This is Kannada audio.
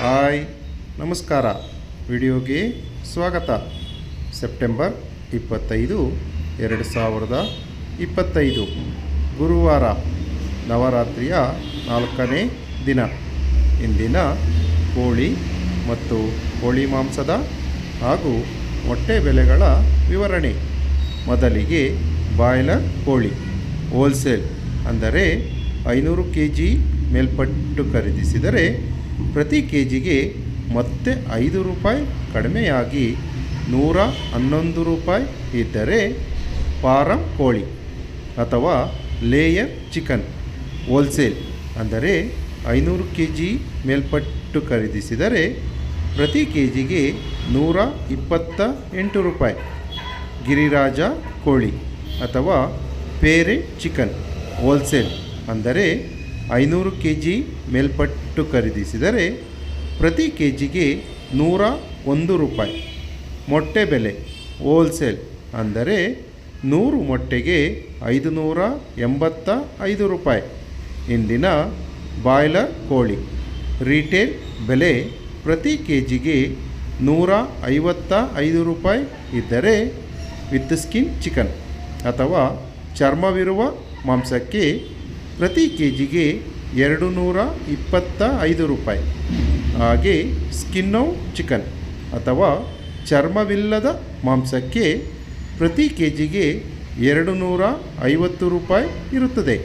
ಹಾಯ್ ನಮಸ್ಕಾರ. ವಿಡಿಯೋಗೆ ಸ್ವಾಗತ. ಸೆಪ್ಟೆಂಬರ್ 25, 2025 ಗುರುವಾರ, ನವರಾತ್ರಿಯ 4ನೇ ದಿನ. ಇಂದಿನ ಕೋಳಿ ಮತ್ತು ಕೋಳಿ ಮಾಂಸದ ಹಾಗೂ ಮೊಟ್ಟೆ ಬೆಲೆಗಳ ವಿವರಣೆ. ಮೊದಲಿಗೆ ಬಾಯ್ಲರ್ ಕೋಳಿ ಹೋಲ್ಸೇಲ್ ಅಂದರೆ 500 kg ಮೇಲ್ಪಟ್ಟು ಖರೀದಿಸಿದರೆ ಪ್ರತಿ ಕೆಜಿಗೆ ಮತ್ತೆ 5 ರೂಪಾಯಿ ಕಡಿಮೆಯಾಗಿ 111 ರೂಪಾಯಿ ಇದ್ದರೆ, ಫಾರಂ ಕೋಳಿ ಅಥವಾ ಲೇಯರ್ ಚಿಕನ್ ಹೋಲ್ಸೇಲ್ ಅಂದರೆ 500 kg ಮೇಲ್ಪಟ್ಟು ಖರೀದಿಸಿದರೆ ಪ್ರತಿ ಕೆಜಿಗೆ 128 ರೂಪಾಯಿ. ಗಿರಿರಾಜ ಕೋಳಿ ಅಥವಾ ಪೇರೆಂಟ್ ಚಿಕನ್ ಹೋಲ್ಸೇಲ್ ಅಂದರೆ 500 kg ಮೇಲ್ಪಟ್ಟು ಖರೀದಿಸಿದರೆ ಪ್ರತಿ ಕೆಜಿಗೆ 101 ರೂಪಾಯಿ. ಮೊಟ್ಟೆ ಬೆಲೆ ಹೋಲ್ಸೇಲ್ ಅಂದರೆ 100 ಮೊಟ್ಟೆಗೆ 585 ರೂಪಾಯಿ. ಇಂದಿನ ಬಾಯ್ಲರ್ ಕೋಳಿ ರಿಟೇಲ್ ಬೆಲೆ ಪ್ರತಿ ಕೆಜಿಗೆ 155 ರೂಪಾಯಿ ಇದ್ದರೆ, ವಿತ್ ಸ್ಕಿನ್ ಚಿಕನ್ ಅಥವಾ ಚರ್ಮವಿರುವ ಮಾಂಸಕ್ಕೆ ಪ್ರತಿ ಕೆಜಿಗೆ 225 ರೂಪಾಯಿ. ಹಾಗೆ ಸ್ಕಿನ್ ಔಟ್ ಚಿಕನ್ ಅಥವಾ ಚರ್ಮವಿಲ್ಲದ ಮಾಂಸಕ್ಕೆ ಪ್ರತಿ ಕೆಜಿಗೆ 250 ರೂಪಾಯಿ ಇರುತ್ತದೆ.